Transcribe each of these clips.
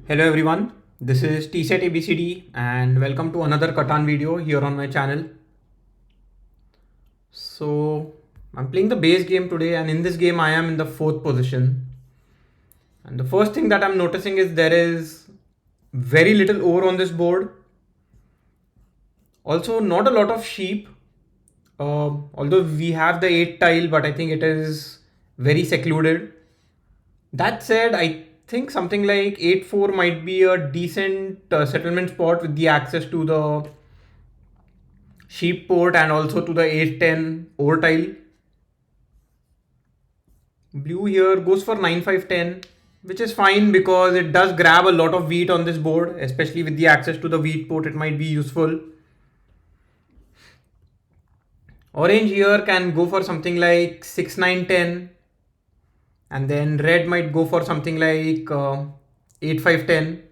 Hello everyone, this is TSET ABCD and welcome to another Catan video here on my channel. So I'm playing the base game today, and in this game I am in the 4th position. And the first thing that I'm noticing is there is very little ore on this board. Also not a lot of sheep, although we have the 8 tile, but I think it is very secluded. That said, I think something like 8-4 might be a decent settlement spot with the access to the sheep port and also to the 8-10 ore tile. Blue here goes for 9-5-10, which is fine because it does grab a lot of wheat on this board, especially with the access to the wheat port, it might be useful. Orange here can go for something like 6-9-10, and then red might go for something like 8-5-10.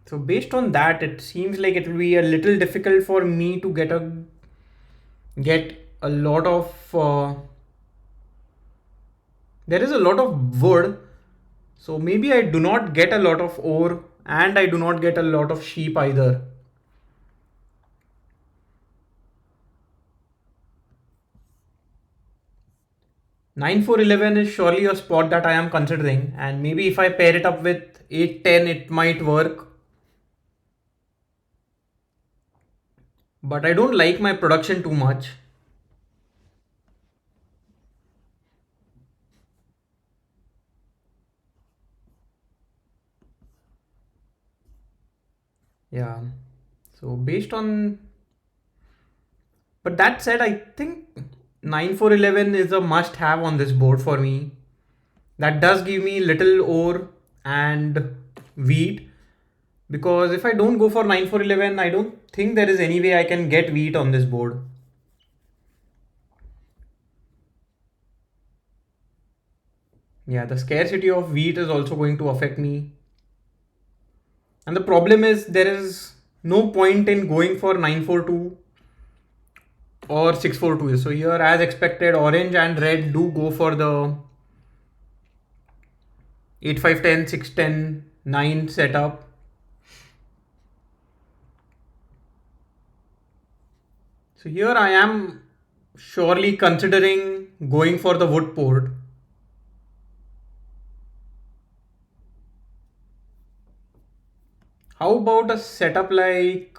So based on that, it seems like it will be a little difficult for me to get a lot of there is a lot of wood, so maybe I do not get a lot of ore and I do not get a lot of sheep either. Nine 4 11 is surely a spot that I am considering, and maybe if I pair it up with 8-10 it might work. But I don't like my production too much. Yeah. So based on, but that said, I think 9-4-11 is a must have on this board for me. That does give me little ore and wheat, because if I don't go for 9-4-11, I don't think there is any way I can get wheat on this board. Yeah, the scarcity of wheat is also going to affect me. And the problem is there is no point in going for 9-4-2 or 6-4-2. So here, as expected, orange and red do go for the 8-5-10, 6-10, 9 setup. So here I am surely considering going for the wood port. How about a setup like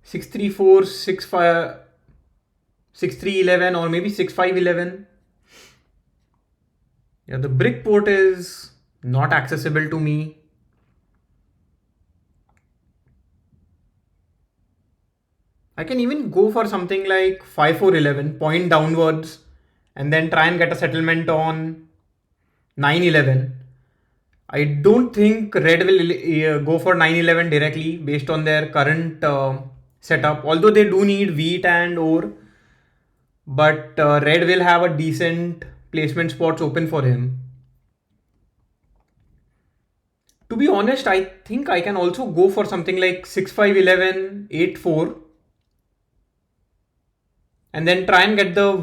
6-3-4, 6-5, 6-3-11, or maybe 6-5-11? Yeah, the brick port is not accessible to me. I can even go for something like 5-4-11, point downwards, and then try and get a settlement on 9-11. I don't think red will go for 9-11 directly based on their current setup, although they do need wheat and ore, but red will have a decent placement spots open for him. To be honest, I think I can also go for something like 6-5-11, 8-4, and then try and get the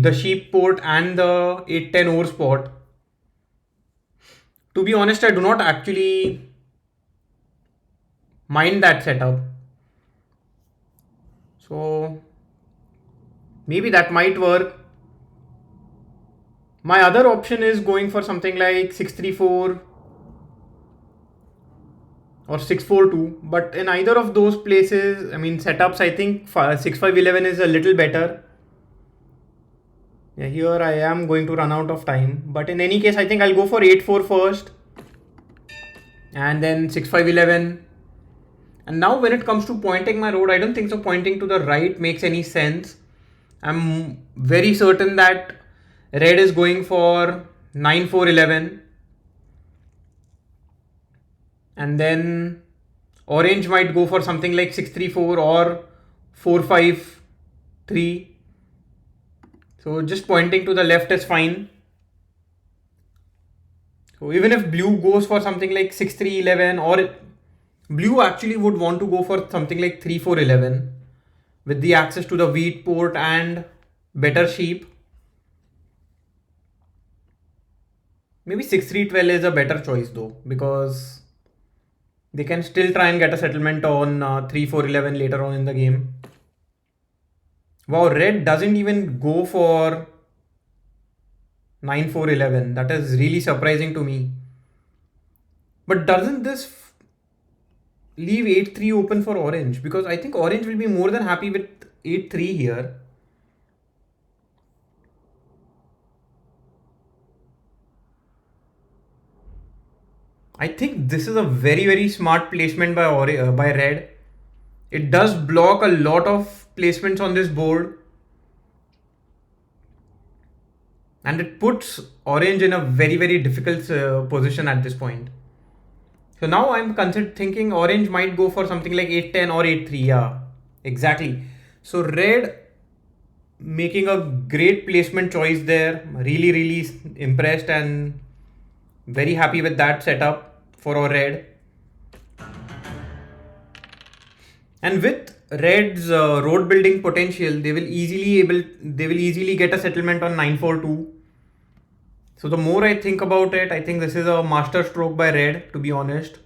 the sheep port and the 8-10 ore spot. To be honest, I do not actually mind that setup. So maybe that might work. My other option is going for something like 6-3-4 or 6-4-2, but in either of those places, I mean setups, I think 6-5-11 is a little better. Yeah, here I am going to run out of time, but in any case, I think I'll go for 8-4 first and then 6-5-11. And now when it comes to pointing my road, I don't think so pointing to the right makes any sense. I'm very certain that red is going for 9-4-11, and then orange might go for something like 6-3-4 or 4-5-3. So just pointing to the left is fine. So even if blue goes for something like 6-3-11, or blue actually would want to go for something like 3-4-11 with the access to the wheat port and better sheep. Maybe 6-3-12 is a better choice though, because they can still try and get a settlement on 3-4-11 later on in the game. Wow, red doesn't even go for 9-4-11. That is really surprising to me. But doesn't this leave 8-3 open for orange? Because I think orange will be more than happy with 8-3 here. I think this is a very smart placement by by red. It does block a lot of placements on this board, and it puts orange in a very difficult position at this point. So now I'm thinking orange might go for something like 8-10 or 8-3. Yeah, exactly. So red making a great placement choice there. Really impressed and very happy with that setup for our red. And with red's road building potential, they will easily get a settlement on 9-4-2. So the more I think about it, I think this is a master stroke by red, to be honest.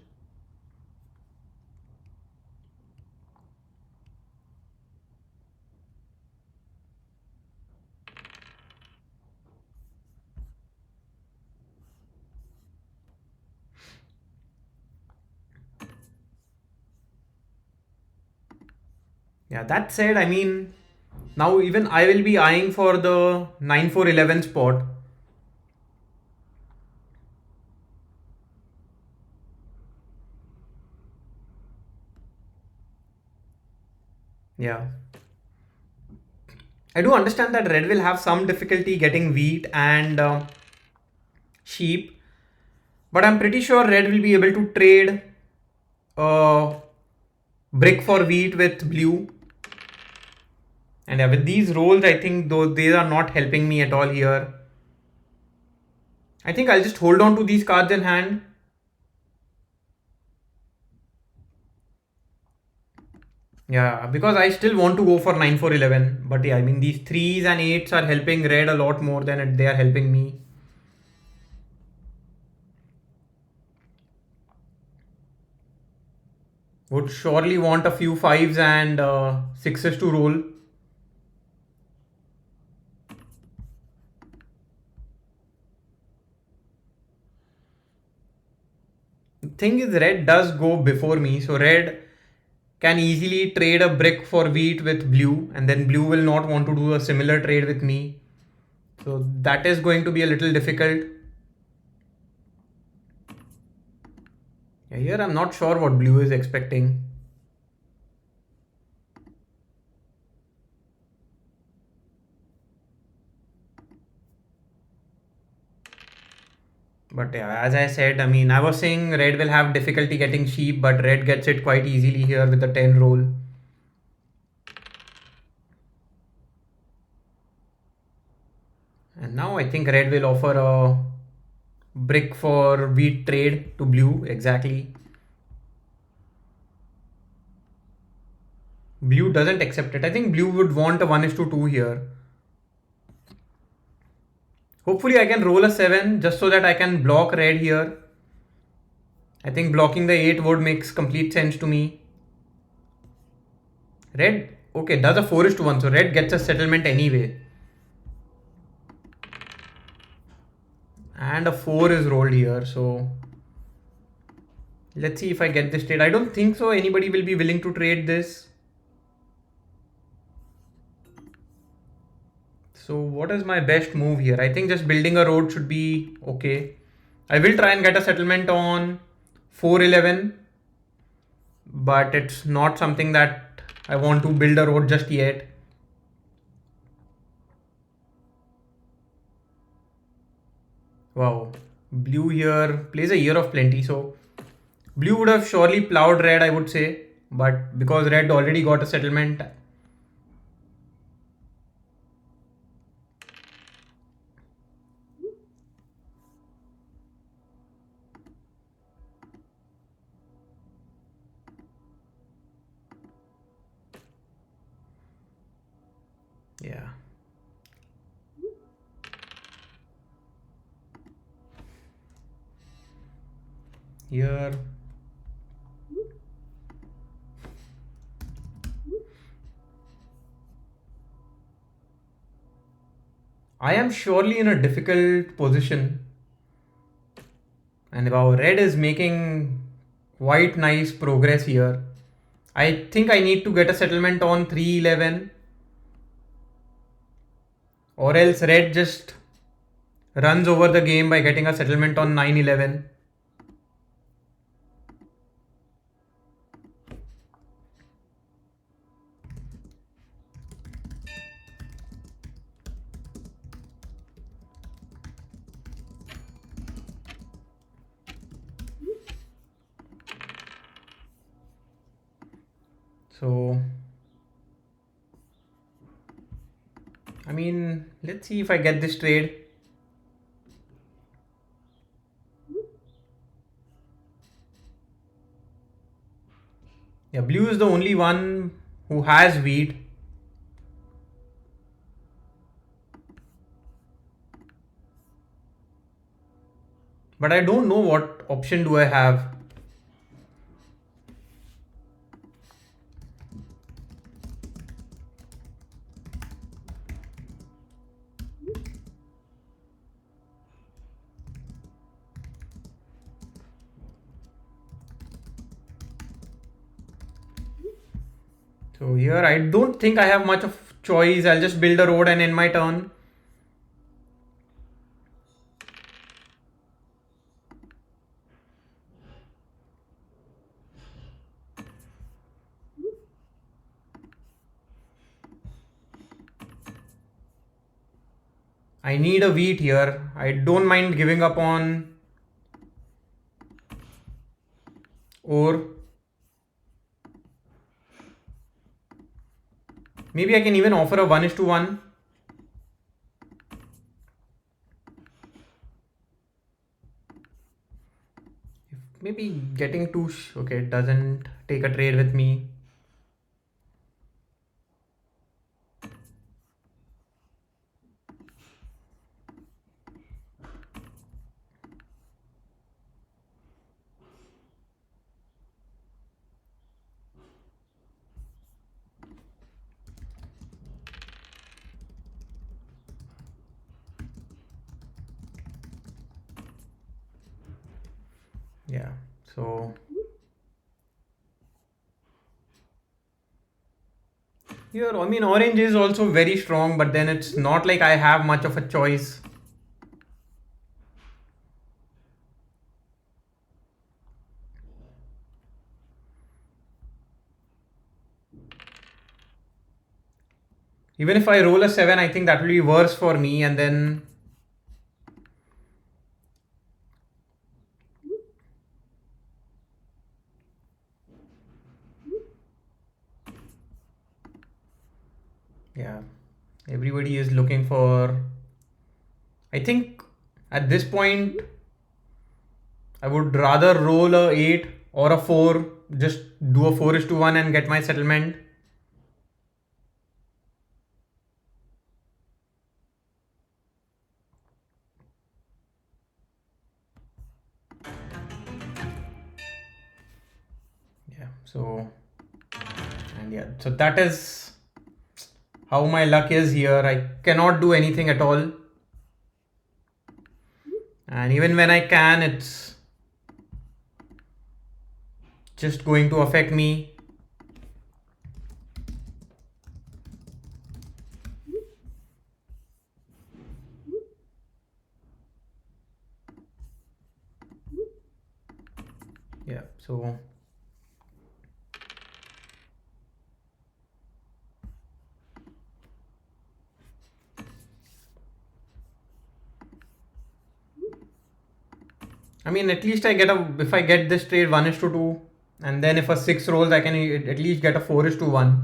Yeah, that said, I mean, now even I will be eyeing for the 9-4-11 spot. Yeah. I do understand that red will have some difficulty getting wheat and sheep, but I'm pretty sure red will be able to trade uh, brick for wheat with blue. And yeah, with these rolls, I think though they are not helping me at all here. I think I'll just hold on to these cards in hand. Yeah, because I still want to go for 9-4-11. But yeah, I mean these 3s and 8s are helping red a lot more than they are helping me. Would surely want a few 5s and 6s to roll. The thing is, red does go before me, so red can easily trade a brick for wheat with blue, and then blue will not want to do a similar trade with me. So that is going to be a little difficult. Yeah, here I'm not sure what blue is expecting. But yeah, as I said, I mean, I was saying red will have difficulty getting sheep, but red gets it quite easily here with the 10 roll. And now I think red will offer a brick for wheat trade to blue, exactly. Blue doesn't accept it. I think blue would want a 1:2 here. Hopefully I can roll a 7 just so that I can block red here. I think blocking the 8 would makes complete sense to me. Red, okay, does a 4:1, so red gets a settlement anyway. And a 4 is rolled here, so let's see if I get this trade. I don't think so anybody will be willing to trade this. So what is my best move here? I think just building a road should be okay. I will try and get a settlement on 4-11, but it's not something that I want to build a road just yet. Wow, blue here plays a year of plenty, so blue would have surely plowed red, I would say, but because red already got a settlement. Yeah. Here, I am surely in a difficult position, and our red is making quite nice progress here. I think I need to get a settlement on 311, or else red just runs over the game by getting a settlement on 911. So, I mean, let's see if I get this trade. Yeah, blue is the only one who has wheat. But I don't know what option do I have. So here I don't think I have much of choice. I'll just build a road and end my turn. I need a wheat here. I don't mind giving up on ore. Maybe I can even offer a 1:1. Maybe getting two. Okay, it doesn't take a trade with me. Yeah, so here, I mean, orange is also very strong, but then it's not like I have much of a choice. Even if I roll a 7, I think that will be worse for me, and then yeah, everybody is looking for. I think at this point, I would rather roll a 8 or a 4, just do a 4:1 and get my settlement. Yeah, so, and yeah, so that is how my luck is here. I cannot do anything at all. And even when I can, it's just going to affect me. Yeah, so I mean, at least I get a, if I get this trade 1:2, and then if a 6 rolls, I can at least get a 4:1.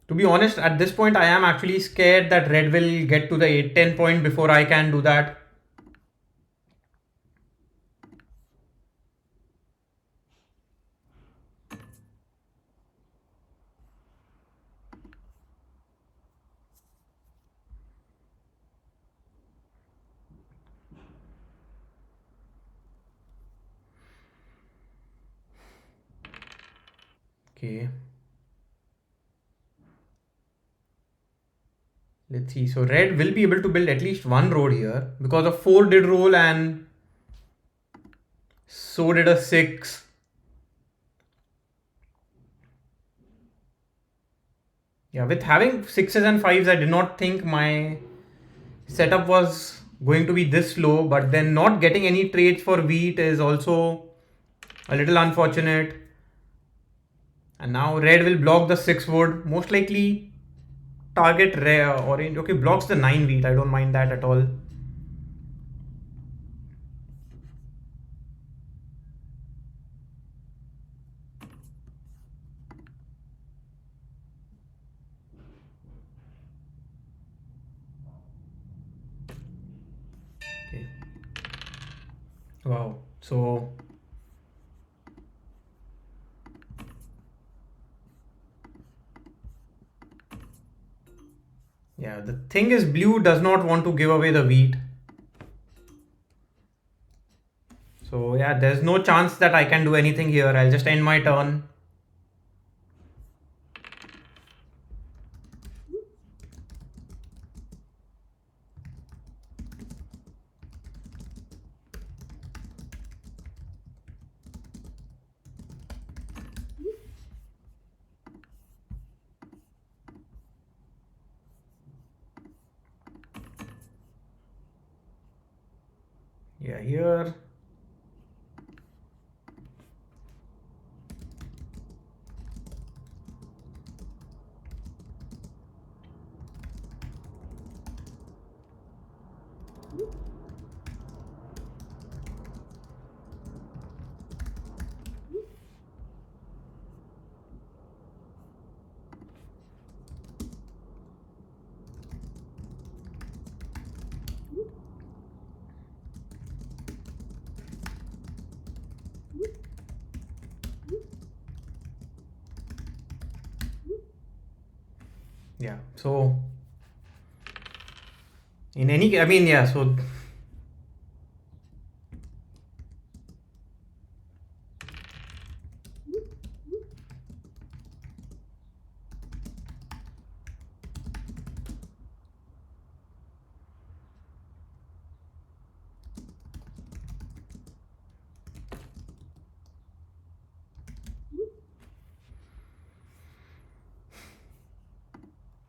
To be honest, at this point, I am actually scared that red will get to the 8-10 point before I can do that. Okay. Let's see. So red will be able to build at least one road here because a 4 did roll and so did a 6. Yeah, with having 6s and 5s, I did not think my setup was going to be this slow, but then not getting any trades for wheat is also a little unfortunate. And now red will block the 6 wood, most likely target orange. Okay, blocks the 9 wheat. I don't mind that at all. Okay. Wow. So yeah, the thing is blue does not want to give away the wheat. So yeah, there's no chance that I can do anything here. I'll just end my turn. Yeah, here. Yeah, so in any, I mean, yeah, so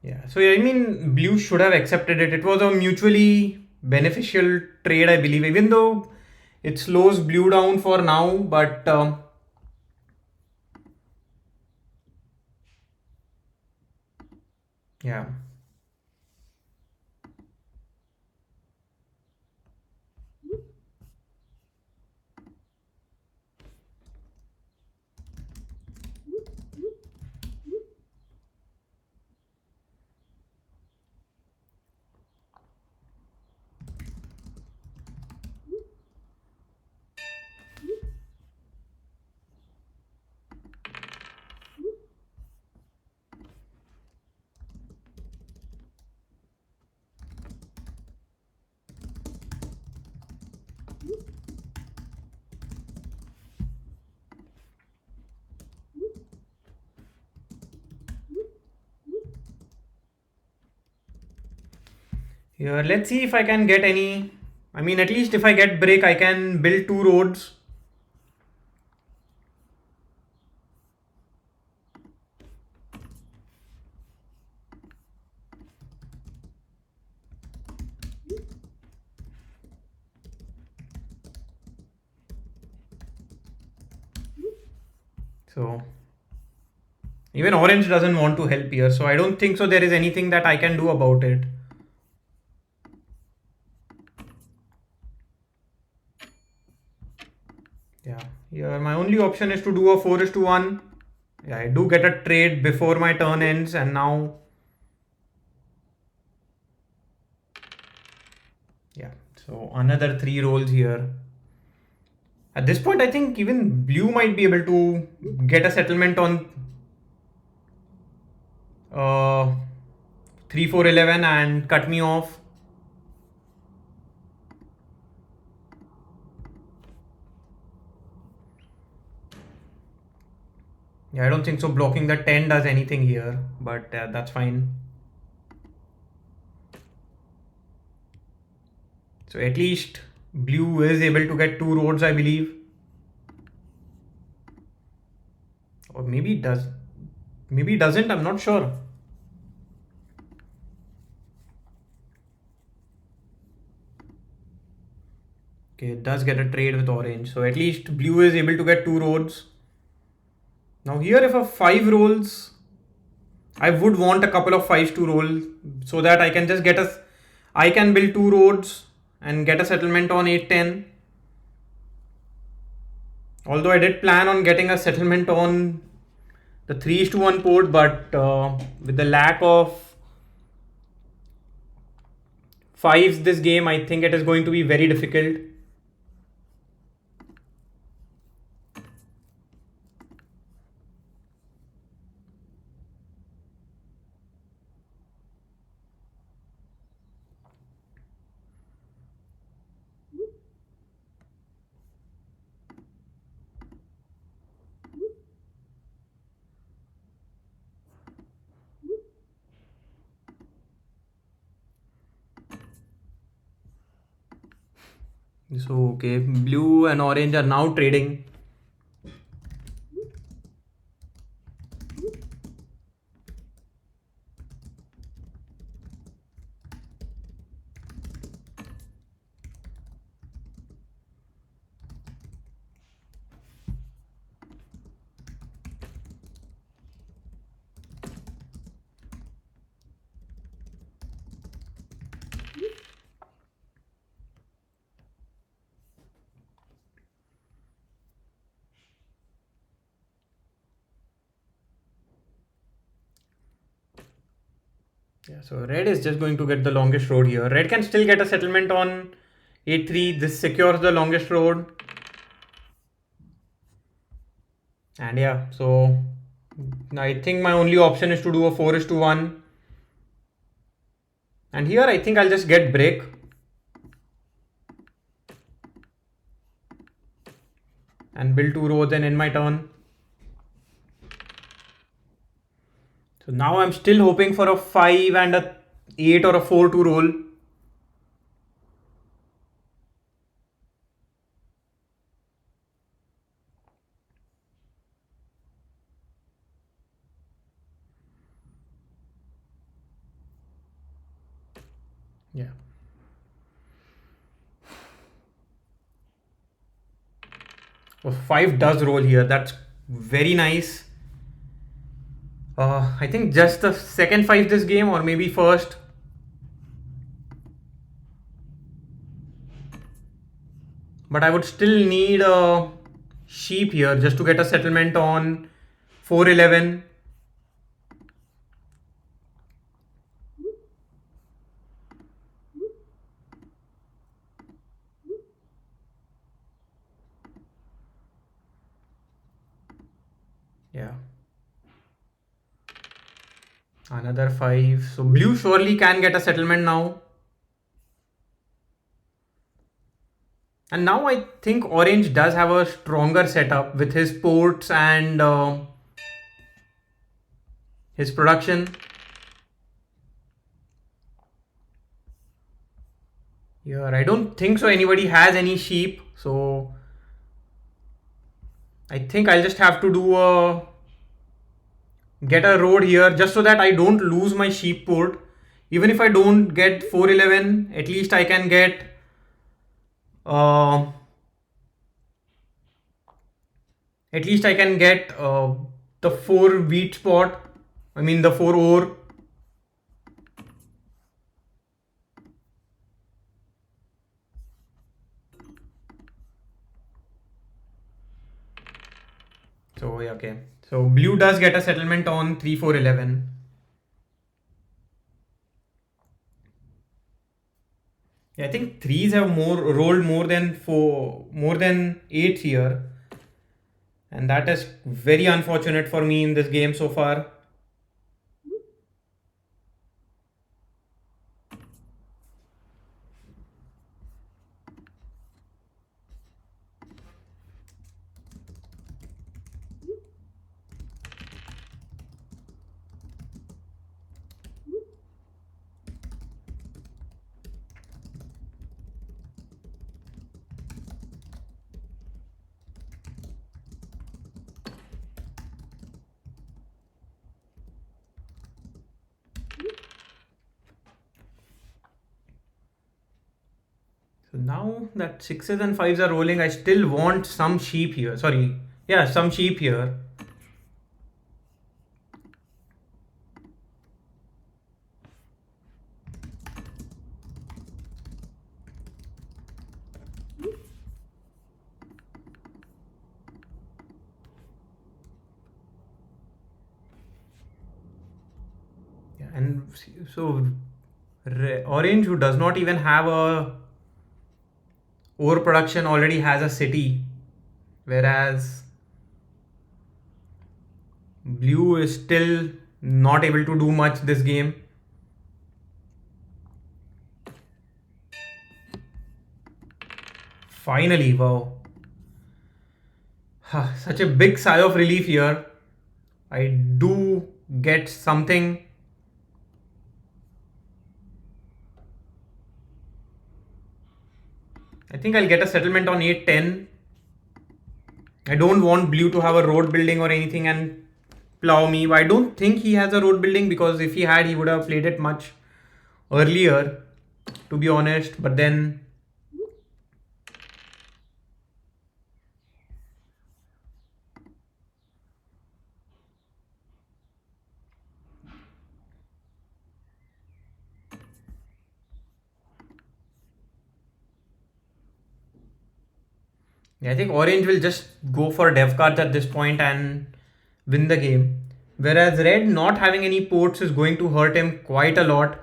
yeah, so I mean, blue should have accepted it. It was a mutually beneficial trade, I believe, even though it slows blue down for now, but yeah. Here, let's see if I can get any. I mean, at least if I get brick, I can build 2 roads. So even orange doesn't want to help here, so I don't think so there is anything that I can do about it. Yeah, here my only option is to do a 4:1. Yeah, I do get a trade before my turn ends, and now, yeah, so another 3 rolls here. At this point, I think even blue might be able to get a settlement on uh, 3, 4, 11 and cut me off. Yeah, I don't think so. Blocking the 10 does anything here, but that's fine. So at least blue is able to get two roads, I believe. Or maybe it does. Maybe it doesn't, I'm not sure. Okay, it does get a trade with orange. So at least blue is able to get two roads. Now here if a 5 rolls, I would want a couple of 5s to roll so that I can just get a... I can build two roads and get a settlement on 8-10. Although I did plan on getting a settlement on the 3:1 port, but with the lack of 5s this game, I think it is going to be very difficult. So okay, blue and orange are now trading. Yeah, so red is just going to get the longest road here. Red can still get a settlement on 8-3. This secures the longest road. And yeah, so I think my only option is to do a 4:1. And here I think I'll just get break. And build two roads and end my turn. So now I'm still hoping for a 5 and a 8 or a 4 to roll. Yeah. So 5 does roll here. That's very nice. I think just the second 5 this game, or maybe first. But I would still need a sheep here just to get a settlement on 4:11. Yeah. Another 5. So blue surely can get a settlement now. And now I think orange does have a stronger setup with his ports and his production. Here, I don't think so anybody has any sheep. So I think I'll just have to do a... get a road here just so that I don't lose my sheep port. Even if I don't get 4:11, at least I can get uh, the 4 wheat spot. I mean the 4 ore. So yeah, okay. So blue does get a settlement on 3-4-11. Yeah, I think threes have rolled more than eights here, and that is very unfortunate for me in this game so far. So now that sixes and fives are rolling, I still want some sheep here. Sorry. Yeah, some sheep here. Yeah, and so orange, who does not even have a overproduction, already has a city, whereas blue is still not able to do much this game. Finally, wow. Such a big sigh of relief here. I do get something. I think I'll get a settlement on 8-10. I don't want blue to have a road building or anything and plow me. I don't think he has a road building, because if he had, he would have played it much earlier, to be honest. But then, I think orange will just go for dev cards at this point and win the game. Whereas red not having any ports is going to hurt him quite a lot.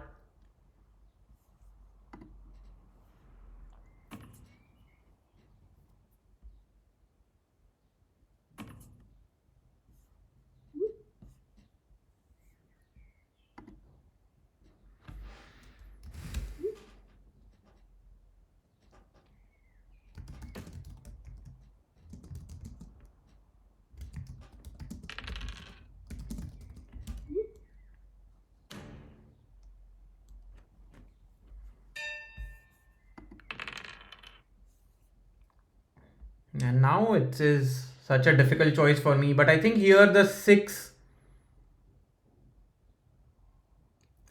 And now it is such a difficult choice for me. But I think here the 6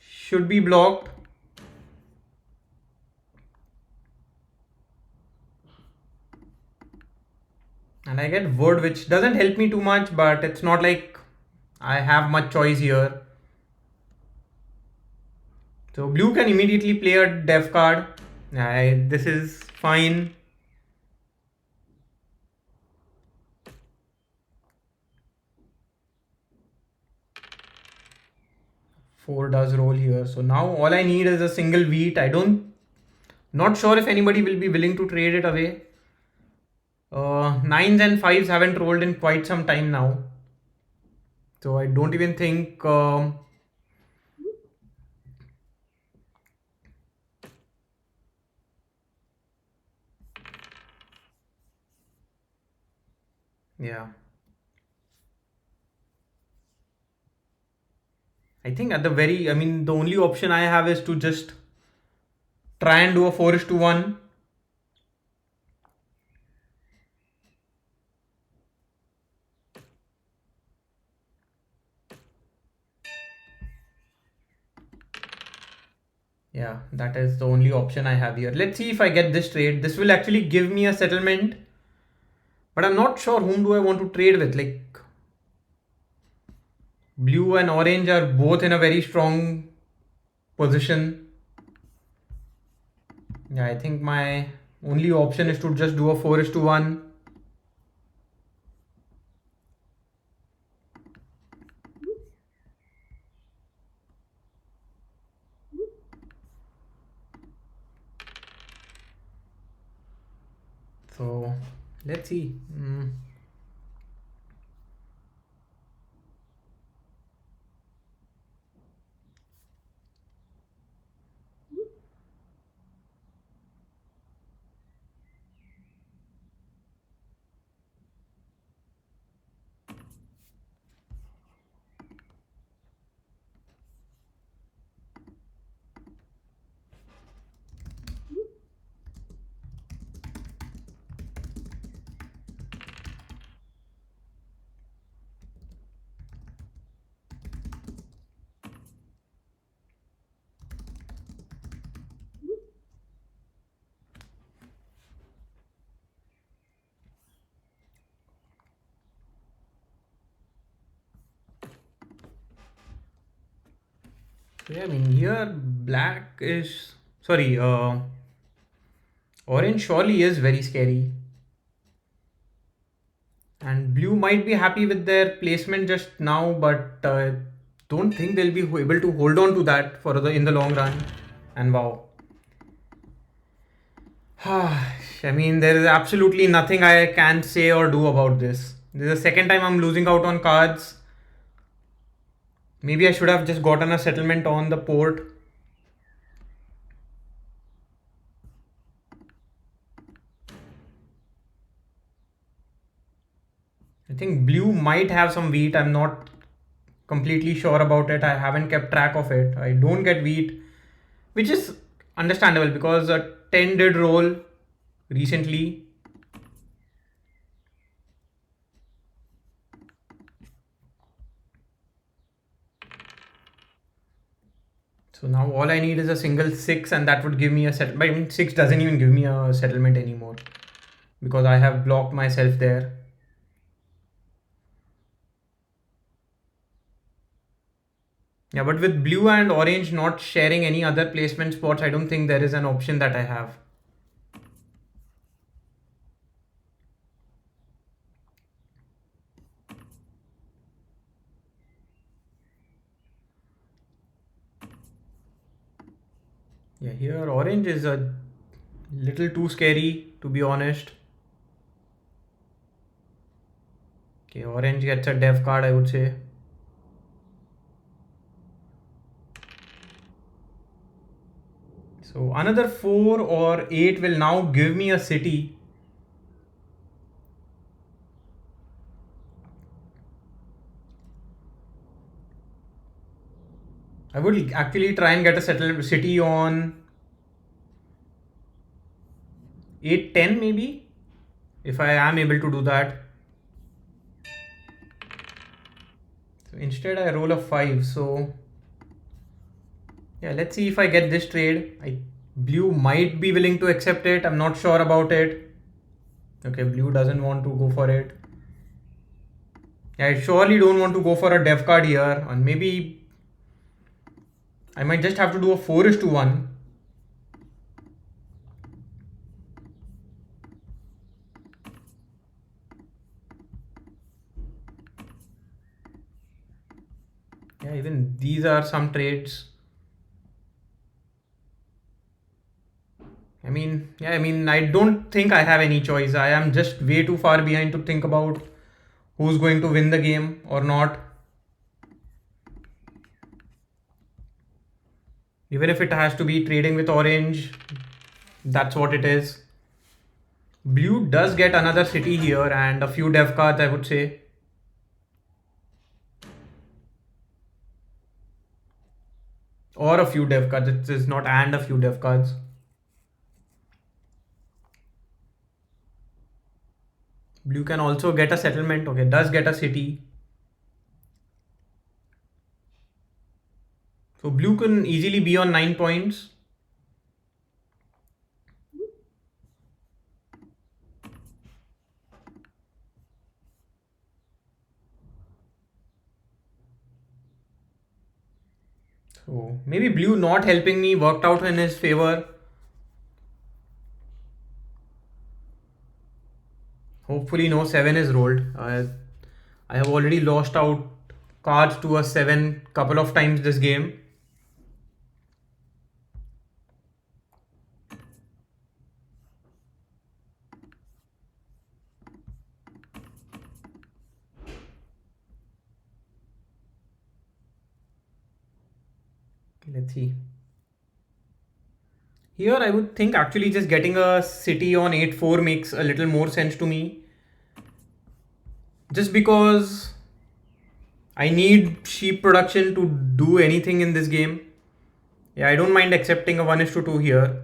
should be blocked. And I get wood, which doesn't help me too much, but it's not like I have much choice here. So blue can immediately play a dev card. This is fine. Four does roll here. So now all I need is a single wheat. Not sure if anybody will be willing to trade it away. Nines and fives haven't rolled in quite some time now. So I don't even think yeah. I think I mean, the only option I have is to just try and do a 4:1. Yeah, that is the only option I have here. Let's see if I get this trade. This will actually give me a settlement. But I'm not sure whom do I want to trade with. Like, blue and orange are both in a very strong position. Yeah, I think my only option is to just do a 4:1. So let's see. So yeah, I mean here black is sorry, orange surely is very scary. And blue might be happy with their placement just now, but don't think they'll be able to hold on to that for the in the long run. And wow, I mean there is absolutely nothing I can say or do about this. This is the second time I'm losing out on cards. Maybe I should have just gotten a settlement on the port. I think blue might have some wheat. I'm not completely sure about it. I haven't kept track of it. I don't get wheat, which is understandable because a 10 did roll recently. So now all I need is a single 6 and that would give me a settlement. I mean 6 doesn't even give me a settlement anymore because I have blocked myself there. Yeah, but with blue and orange not sharing any other placement spots, I don't think there is an option that I have. Yeah, here orange is a little too scary to be honest. Okay, orange gets a dev card, I would say. So another 4 or 8 will now give me a city. I would actually try and get a settled city on 8-10 maybe, if I am able to do that. So instead I roll a 5. So yeah, let's see if I get this trade. Blue might be willing to accept it. I'm not sure about it. Okay, blue doesn't want to go for it. Yeah, I surely don't want to go for a dev card here, and maybe I might just have to do a 4:1. Yeah, even these are some trades. I don't think I have any choice. I am just way too far behind to think about who's going to win the game or not. Even if it has to be trading with orange, that's what it is. Blue does get another city here and a few dev cards, I would say. Or a few dev cards. It is not and a few dev cards. Blue can also get a settlement. Okay, does get a city. So blue can easily be on 9 points. So maybe blue not helping me worked out in his favor. Hopefully no 7 is rolled. I have already lost out cards to a 7 couple of times this game. Let's see. Here I would think actually just getting a city on 8-4 makes a little more sense to me. Just because I need sheep production to do anything in this game. Yeah, I don't mind accepting a 1:2 here.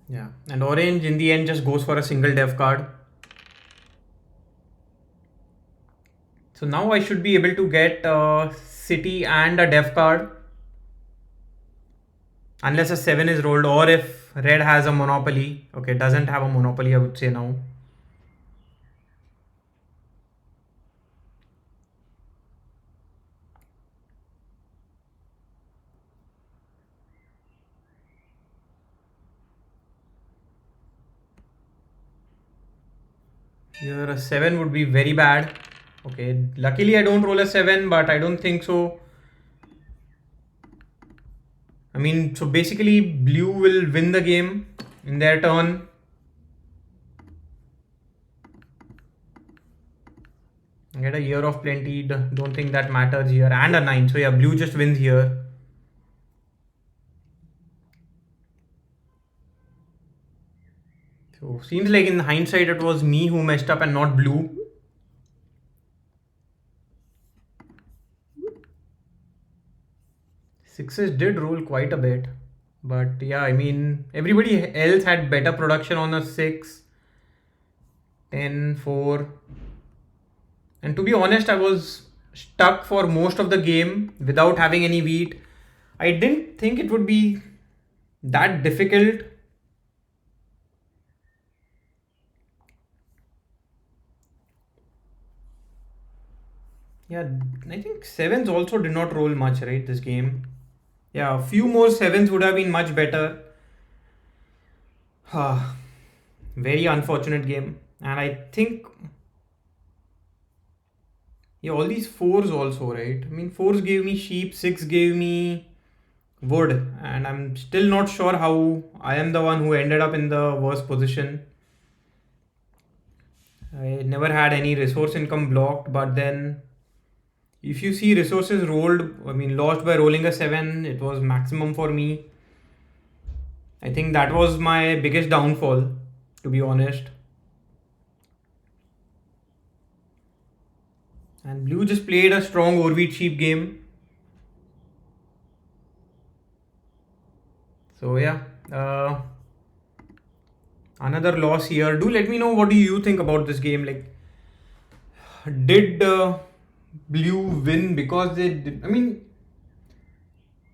Yeah, and orange in the end just goes for a single dev card. So now I should be able to get a city and a dev card. Unless a 7 is rolled or if red has a monopoly. Okay, doesn't have a monopoly, I would say now. Here a 7 would be very bad. Okay, luckily I don't roll a 7, but I don't think so. I mean, so basically blue will win the game in their turn. Get a year of plenty, don't think that matters here, and a 9. So yeah, blue just wins here. So seems like in hindsight it was me who messed up and not blue. Sixes did roll quite a bit, but yeah, I mean everybody else had better production on a 6, 10, 4. And to be honest, I was stuck for most of the game without having any wheat. I didn't think it would be that difficult. Yeah, I think 7s also did not roll much, right, this game. Yeah, a few more 7s would have been much better. Very unfortunate game. And I think, yeah, all these 4s also, right? I mean, 4s gave me sheep, 6 gave me wood, and I'm still not sure how I am the one who ended up in the worst position. I never had any resource income blocked, but then if you see resources rolled, I mean, lost by rolling a 7, it was maximum for me. I think that was my biggest downfall, to be honest. And blue just played a strong overwheat sheep game. So yeah, another loss here. Do let me know what do you think about this game. Like, did blue win because they did? I mean,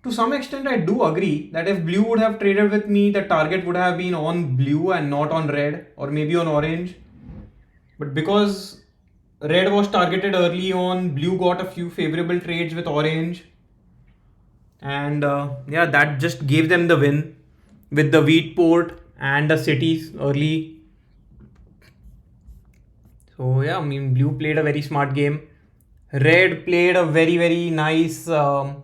to some extent, I do agree that if blue would have traded with me, the target would have been on blue and not on red, or maybe on orange. But because red was targeted early on, blue got a few favorable trades with orange. And yeah, that just gave them the win with the wheat port and the cities early. So yeah, I mean, blue played a very smart game. Red played a very nice early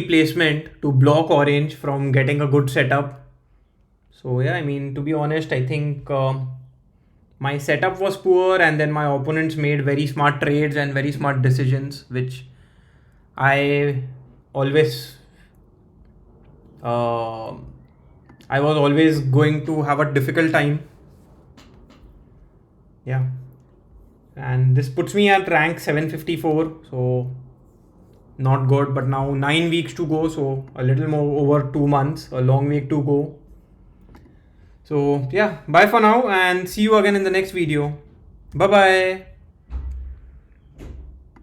placement to block orange from getting a good setup. So yeah, I mean, to be honest, I think my setup was poor, and then my opponents made very smart trades and very smart decisions, which I always uh, I was always going to have a difficult time. Yeah, and this puts me at rank 754, so not good. But now 9 weeks to go, so a little more over 2 months, a long week to go. So yeah, bye for now and see you again in the next video. Bye bye.